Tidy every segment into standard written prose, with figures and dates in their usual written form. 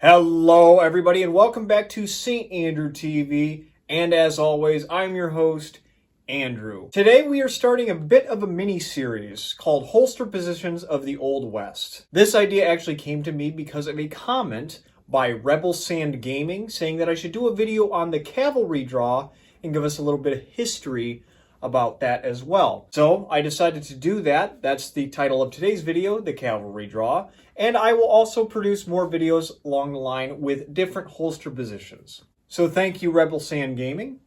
Hello everybody and welcome back to St. Andrew TV, and as always I'm your host Andrew. Today we are starting a bit of a mini-series called Holster Positions of the Old West. This idea actually came to me because of a comment by RebelSandGaming saying that I should do a video on the cavalry draw and give us a little bit of history about that as well. So I decided to do that. That's the title of today's video, the cavalry draw. And I will also produce more videos along the line with different holster positions. So thank you, RebelSandGaming.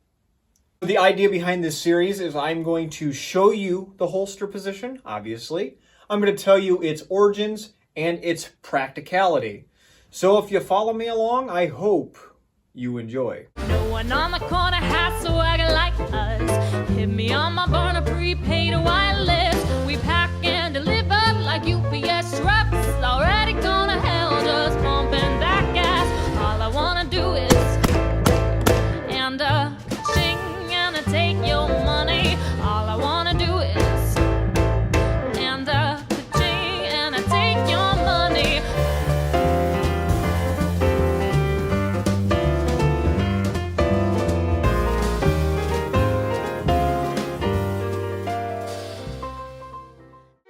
The idea behind this series is I'm going to show you the holster position, obviously. I'm going to tell you its origins and its practicality. So if you follow me along, I hope you enjoy. No one on the corner has a wagon like us. Hit me on my burner prepaid wireless. We pack and deliver like UPS trucks. Already gonna hell just pumping that gas. All I wanna do is sing and take your money. All I wanna do is sing and take your money.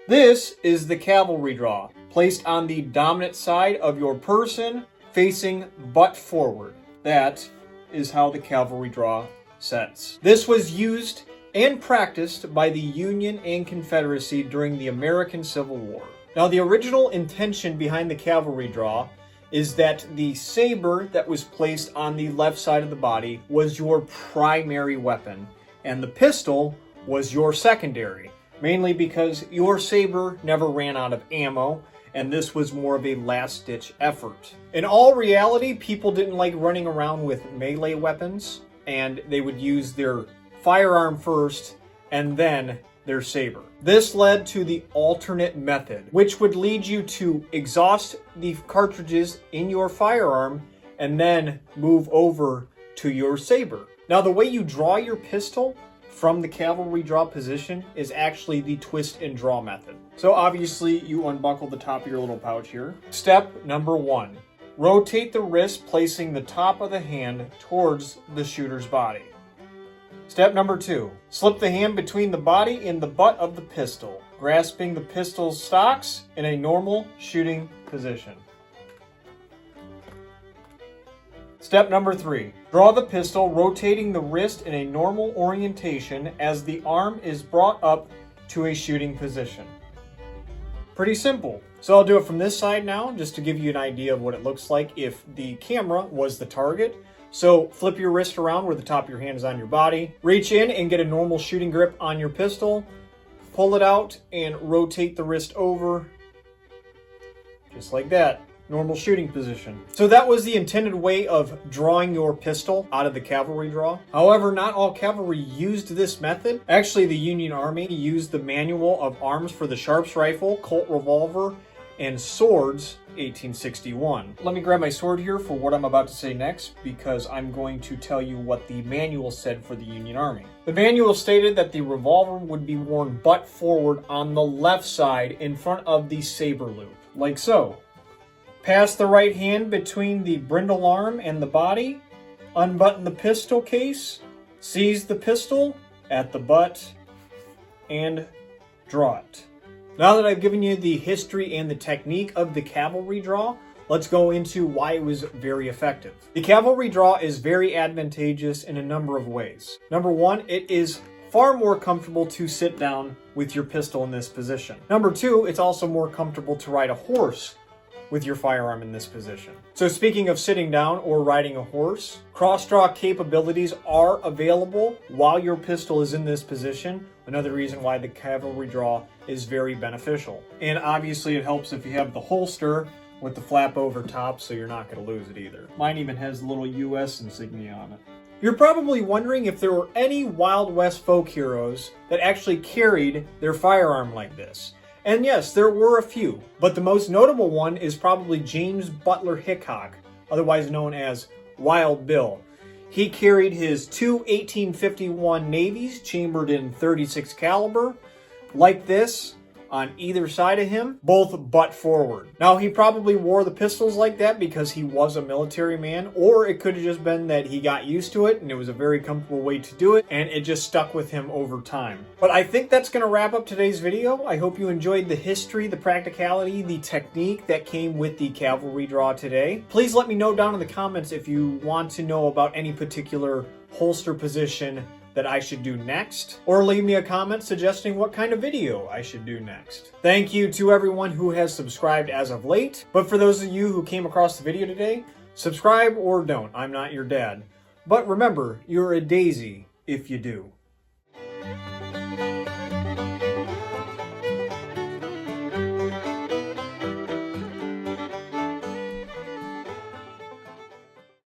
This is the cavalry draw, placed on the dominant side of your person, facing butt forward. That is how the cavalry draw sets. This was used and practiced by the Union and Confederacy during the American Civil War. Now, the original intention behind the cavalry draw is that the saber that was placed on the left side of the body was your primary weapon, and the pistol was your secondary. Mainly because your saber never ran out of ammo, and this was more of a last-ditch effort. In all reality, people didn't like running around with melee weapons, and they would use their firearm first, and then their saber. This led to the alternate method, which would lead you to exhaust the cartridges in your firearm, and then move over to your saber. Now, the way you draw your pistol from the cavalry draw position is actually the twist and draw method. So obviously you unbuckle the top of your little pouch here. Step number 1, rotate the wrist, placing the top of the hand towards the shooter's body. Step number 2, slip the hand between the body and the butt of the pistol, grasping the pistol's stocks in a normal shooting position. Step number 3, draw the pistol, rotating the wrist in a normal orientation as the arm is brought up to a shooting position. Pretty simple. So I'll do it from this side now, just to give you an idea of what it looks like if the camera was the target. So flip your wrist around where the top of your hand is on your body. Reach in and get a normal shooting grip on your pistol. Pull it out and rotate the wrist over, just like that. Normal shooting position. So that was the intended way of drawing your pistol out of the cavalry draw. However, not all cavalry used this method. Actually, the Union Army used the Manual of Arms for the Sharps Rifle, Colt Revolver, and Swords, 1861. Let me grab my sword here for what I'm about to say next, because I'm going to tell you what the manual said for the Union Army. The manual stated that the revolver would be worn butt forward on the left side in front of the saber loop, like so. Pass the right hand between the brindle arm and the body, unbutton the pistol case, seize the pistol at the butt, and draw it. Now that I've given you the history and the technique of the cavalry draw, let's go into why it was very effective. The cavalry draw is very advantageous in a number of ways. Number 1, it is far more comfortable to sit down with your pistol in this position. Number 2, it's also more comfortable to ride a horse with your firearm in this position. So speaking of sitting down or riding a horse, cross-draw capabilities are available while your pistol is in this position. Another reason why the cavalry draw is very beneficial. And obviously it helps if you have the holster with the flap over top, so you're not going to lose it either. Mine even has the little US insignia on it. You're probably wondering if there were any Wild West folk heroes that actually carried their firearm like this. And yes, there were a few, but the most notable one is probably James Butler Hickok, otherwise known as Wild Bill. He carried his two 1851 Navies chambered in .36 caliber, like this, on either side of him, both butt forward. Now, he probably wore the pistols like that because he was a military man, or it could have just been that he got used to it and it was a very comfortable way to do it, and it just stuck with him over time. But I think that's going to wrap up today's video. I hope you enjoyed the history, the practicality, the technique that came with the cavalry draw today. Please let me know down in the comments if you want to know about any particular holster position that I should do next, or leave me a comment suggesting what kind of video I should do next. Thank you to everyone who has subscribed as of late, but for those of you who came across the video today, subscribe or don't, I'm not your dad. But remember, you're a daisy if you do.